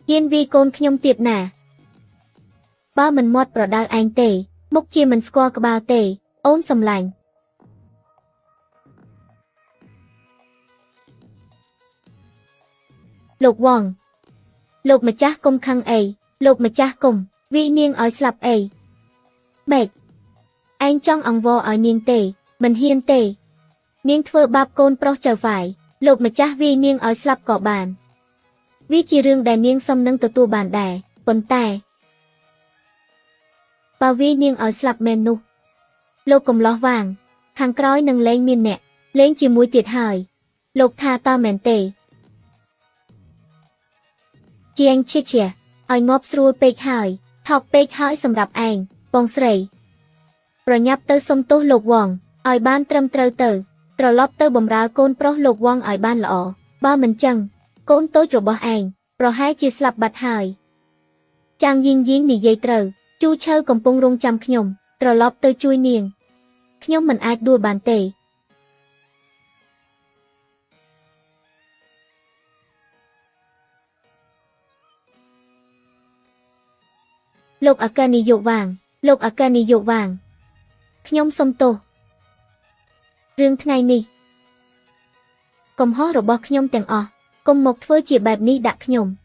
Yên vi côn nhông tiệp nà. Ba mình mót bỏ đào anh tề, mục chia mình score cả bao tề, ôn sầm lạnh. Lục Wong. Lục mà chắc công khăn ấy, lục mà chắc cùng, vi niên ở slap ấy. Bạch. Anh trong ông vô ở niên tề, mình hiên tề. Niên thơ bạp côn pro trở phải, lục mà chắc vi niên ở slap cỏ bàn. Vi chỉ rương đài niên xâm nâng tờ tu bàn đài, quần tài. Bao vi niên ở slap menu. Lục cùng ló vàng, khang crói nâng lên miên nẹ, lên chỉ mũi tiệt hời. Lục tha ta mẹn tề. Chị anh chích chìa, oi ngọp srul bếch hời, thọc bếch hời xâm rạp anh, bong srei. Rồi nhắp tơ xông tốt lục Wong, oi ban trâm trơ tơ, rồi lóp tơ bầm ra côn pro lục Wong oi ban lọ, ba mình chăng, côn tốt rồi bỏ anh, rồi hai chia slap bạch hời. Chàng dinh nì dây trơ, chu chơ cầm bông rung chăm khnyom, rồi lóp tơ chui niềng. Khnyom mình ai đua bàn tề. Lục ở cani dụ vàng, lục ở cani dụ vàng. Khnyom xông tô. Rương ngay ni. Công hó rồi bỏ khnyom tèng ọ, công một thơ chìa bạp ni đã khnyom.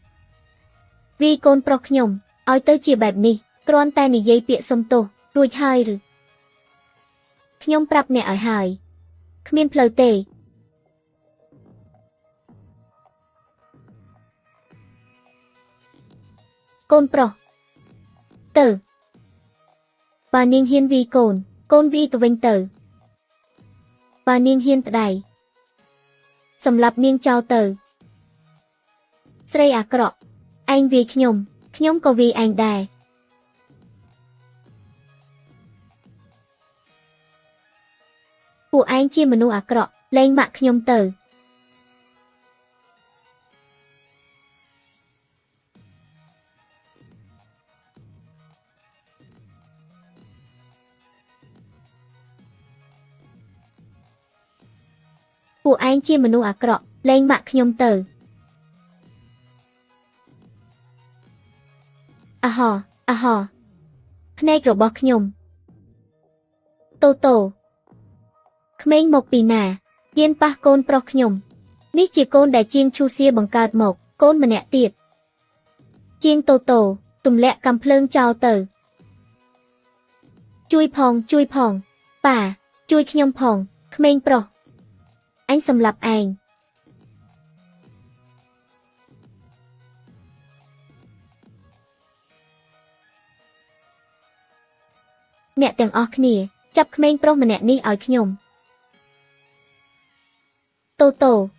Vi côn pro khnyom, oi tơ chìa bạp ni, kron tay ni dây bịa xông tô, ruồi hai rư. Khnyom prap nẹ ở hai. Khmien plơ tê. Côn pro. Tờ. Bà niên hiên vi côn vi tờ vinh tờ. Bà niên hiên tờ đài. Sầm lập niên trao tờ. Srei à krọ. Anh vi khnyom có vi anh đài. Phụ anh chia menu à krọ, lên mạng khnyom tờ. Phụ anh chia menu à krọ, lên mạng khnyom tờ. À hò. Khnek rồi bỏ khnyom. Tô. Khmeng một bì nà, yên pa côn pro khnyom. Ní chỉ côn đại chiêng chu xia bằng card một, côn mà nẹ tiệt. Chiêng tô, tùm lẹ cầm plương trao tờ. Chui phong, bà, chui khnyom phong, khmeng pro. Anh xâm lập anh. Nẹ tèng ọ khnia, chắp khmeng pro mà nẹ ni oi khnyom. Tô.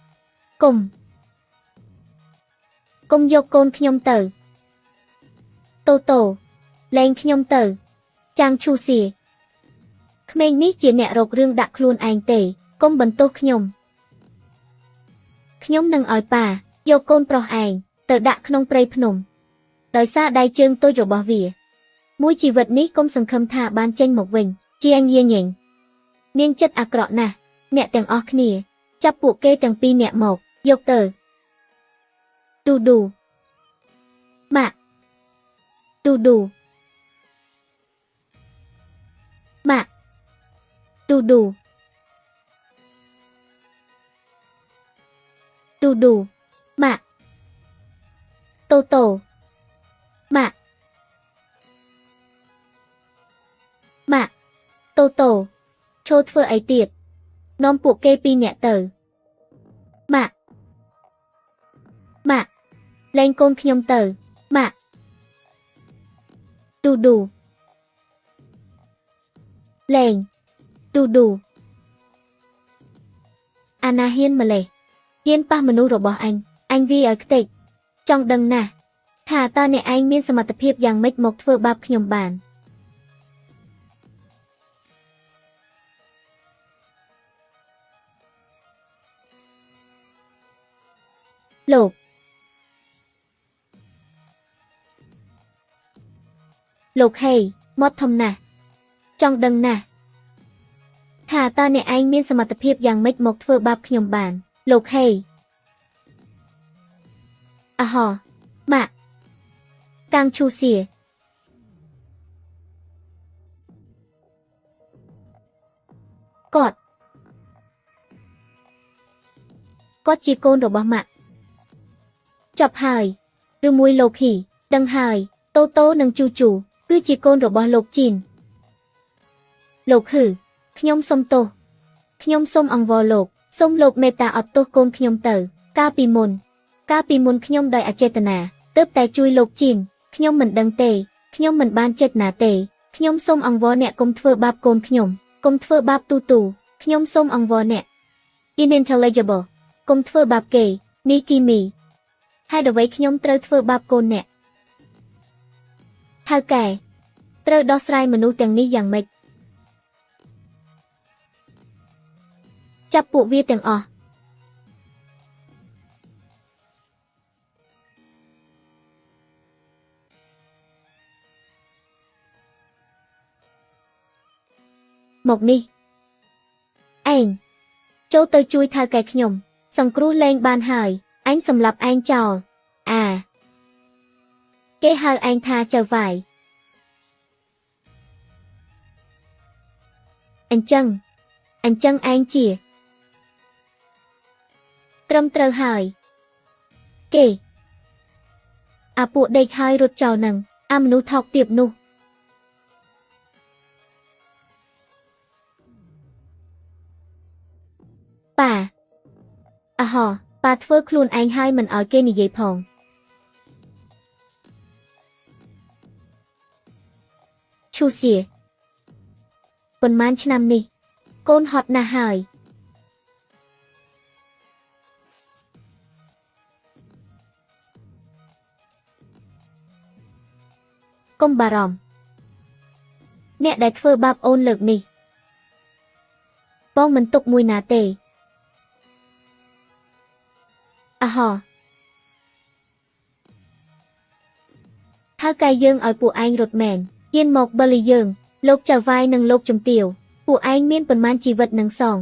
Cùng vô côn khnyom tờ. Tô. Lên khnyom tờ. Chang chu xìa. Khmeng ní chia nẹ rộc rương đặt luôn anh tề, công bần tô khnyom. Khnyom nâng oi bà, vô côn pro anh, tờ đã knong prey phnom. Đời xa đai chương tôi rồi bỏ vỉa. Mũi chỉ vật ní công sừng khâm thả ban chênh một vinh, chi anh yê nhện. Niên chất à krọ nà, nẹ tèng ọ khnia, chắp bộ kê tèng pi nẹ một, dọc tờ. Đu. Mạ. Đu. Mạ. Đu. Mạ. Tô. Mạ. Tô. Chốt phơ ấy tiệt. Nom bộ kê pi nẹ tờ. Mạ. Lên côn khnyom tờ. Mạ. Đu. Lên. Đu. Anna hiên mà lệ. Hiên pa menu rồi bỏ anh vi ở tịch. Trong đằng nà. Thả ta nẹ anh miên sơ mặt tập hiệp yang mếch mộc thơ bạp khnyom bàn. Lục hay, mót thâm nà. Trong đằng nà. Thả ta nẹ anh miên sơ mặt tập hiệp yang mếch mộc thơ bạp khnyom bàn. Lục hay. À hò. Mạ. កាងឈូសៀគាត់ជាកូនរបស់ម៉ាក់ចប់ហើយឬមួយលោកភីដឹងហើយតូតូនិងជូជូគឺជាកូនរបស់លោកជីនលោកហឺខ្ញុំសុំទោសខ្ញុំសូមអង្វរលោកសូមលោកមេត្តាអត់ទោសកូនខ្ញុំទៅកាលពីមុនខ្ញុំដោយអចេតនាទើបតែជួយលោកជីនខ្ញុំមិនដឹងទេខ្ញុំមិនបានចេតនាទេខ្ញុំសូមអង្វរអ្នកកុំធ្វើបាបកូនខ្ញុំកុំធ្វើបាបទូខ្ញុំសូមអង្វរអ្នក Unintelligible កុំធ្វើបាបគេនេះគីមីហេតុអ្វីខ្ញុំត្រូវធ្វើបាបកូនអ្នកថៅកែត្រូវដោះស្រាយមនុស្សទាំងនេះយ៉ាងម៉េចចាប់ពួកវាទាំងអស់មកនេះឯងចូលទៅជួយថៅកែខ្ញុំសង្គ្រោះលែងបានហើយអញសម្លាប់ឯងចោលគេហៅឯងថាចៅវាយអញ្ចឹងឯងជាត្រឹមត្រូវហើយគេអាពួកដេកហើយរត់ចោលនឹងអាមនុស្សថោកទាបនោះប៉ាអាហោប៉ាធ្វើខ្លួនឯងហើយមិនឲ្យគេនិយាយផងឈូសៀប៉ុន្មានឆ្នាំនេះកូនហត់ណាស់ហើយកុំបារម្ភអ្នកដែលធ្វើបាបអូនលើកនេះបងមិនទុកមួយណាទេអាហោហើយកែយើងឲ្យពួកឯងរត់មែនហ៊ានមកបលីយើងលោកចៅវាយនិងលោកជំទាវពួកឯងមានប៉ុន្មានជីវិតនឹងសង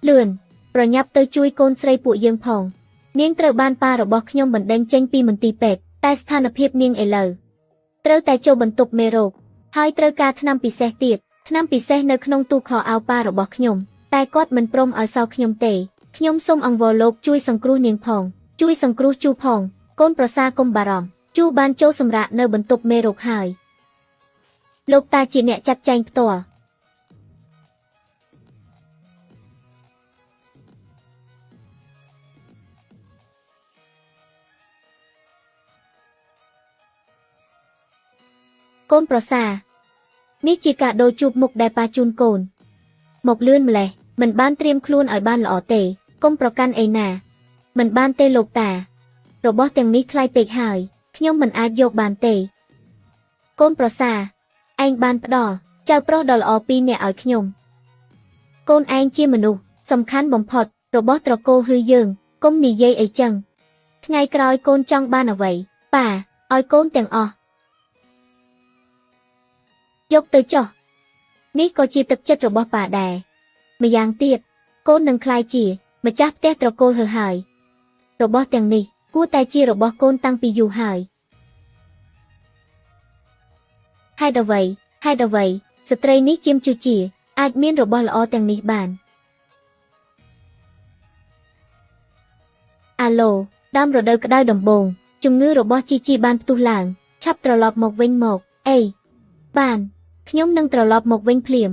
លឿនប្រញាប់ទៅជួយកូនស្រីពួកយើងផងនាងត្រូវបានប៉ារបស់ខ្ញុំបណ្ដេញចេញពីមន្ទីរពេទ្យតែស្ថានភាពនាងឥឡូវត្រូវតែចូលបន្ទប់មេរោគហើយត្រូវការថ្នាំពិសេសទៀតថ្នាំពិសេសនៅក្នុងទូខោអាវប៉ារបស់ខ្ញុំតែគាត់មិនព្រមឲ្យសោខ្ញុំទេខ្ញុំសូមអង្វរលោកជួយសង្គ្រោះនាងផងជួយសង្គ្រោះជូផងកូនប្រសាកុំបារម្ភជូបានចូលសម្រាកនៅបន្ទប់មេរោគហើយលោកតាជាអ្នកចាត់ចែងផ្ទាល់កូនប្រសានេះជាកាដូជួបមុខដែលប៉ាជូនកូនមកលឿនម្លេះមិនបានត្រៀមខ្លួនឲ្យបានល្អទេកុំប្រកាន់អីណាមិនបានទេលោកតារបស់ទាំងនេះថ្លៃពេកហើយខ្ញុំមិនអាចយកបានទេកូនប្រសាឯងបានផ្ដល់ចៅប្រុសដ៏ល្អពីរនាក់ឲ្យខ្ញុំកូនឯងជាមនុស្សសំខាន់បំផុតរបស់ត្រកូលហ៊ឺយើងកុំនិយាយអីចឹងថ្ងៃក្រោយកូនចង់បានអ្វីប៉ាឲ្យកូនទាំងអស់យកទៅចុះនេះក៏ជាទឹកចិត្តរបស់ប៉ាដែរម្យ៉ាងទៀតកូននឹងក្លាយជាម្ចាស់ផ្ទះត្រកូលហ៊ឺហើយរបស់ទាំងនេះគួរតែជារបស់កូនតាំងពីយូរហើយហេតុអ្វីស្ត្រីនេះជាមជូជាអាចមានរបស់ល្អទាំងនេះបានអាឡូដើមរដូវក្តៅដំបូងជំងឺរបស់ជីបានផ្ទុះឡើងឆាប់ត្រឡប់មកវិញមកអេបានខ្ញុំនឹងត្រឡប់មកវិញភ្លាម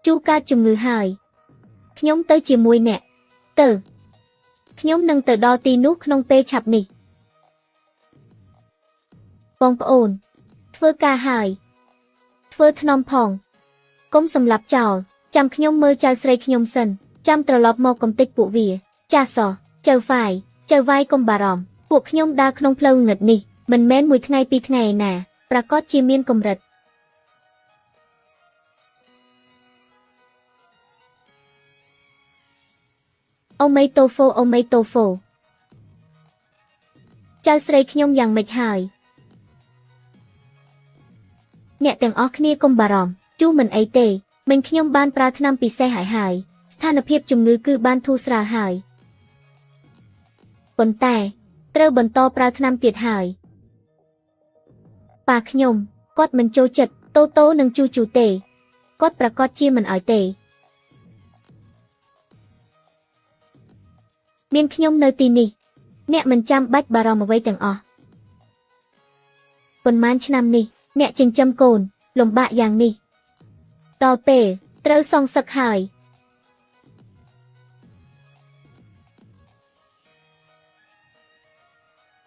ជូកើតជំងឺហើយខ្ញុំទៅជាមួយអ្នកទៅខ្ញុំនឹងទៅដល់ទីនោះក្នុងពេលឆាប់នេះបងប្អូនធ្វើការហើយធ្វើថ្នមផងកុំសម្លាប់ចោលចាំខ្ញុំមើលចៅស្រីខ្ញុំសិនចាំត្រឡប់មកកំទេចពួកវាចាសោះចៅវាយកុំបារម្ភពួកខ្ញុំដើរក្នុងផ្លូវងឹតនេះមិនមែនមួយថ្ងៃពីរថ្ងៃឯណាប្រកាសជាមានកម្រិតអូមេតូហ្វូចៅស្រីខ្ញុំយ៉ាងម៉េចហើយអ្នកទាំងអស់គ្នាកុំបារម្ភជូមិនអីទេមិញខ្ញុំបានប្រើថ្នាំពិសេសហើយស្ថានភាពជំងឺគឺបានធូរស្រាលហើយ ប៉ុន្តែត្រូវបន្តប្រើថ្នាំទៀតហើយប៉ាខ្ញុំគាត់មិនចូលចិត្តតូតូនិងជូជូទេគាត់ប្រកាសជាមិនឲ្យទេមានខ្ញុំនៅទីនេះអ្នកមិនចាំបាច់បារម្ភអ្វីទាំងអស់ប៉ុន្មានឆ្នាំនេះអ្នកចិញ្ចឹមកូនលំបាកយ៉ាងនេះដល់ពេលត្រូវសងសឹកហើយ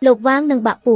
លោកវាងនឹងបាក់ពួក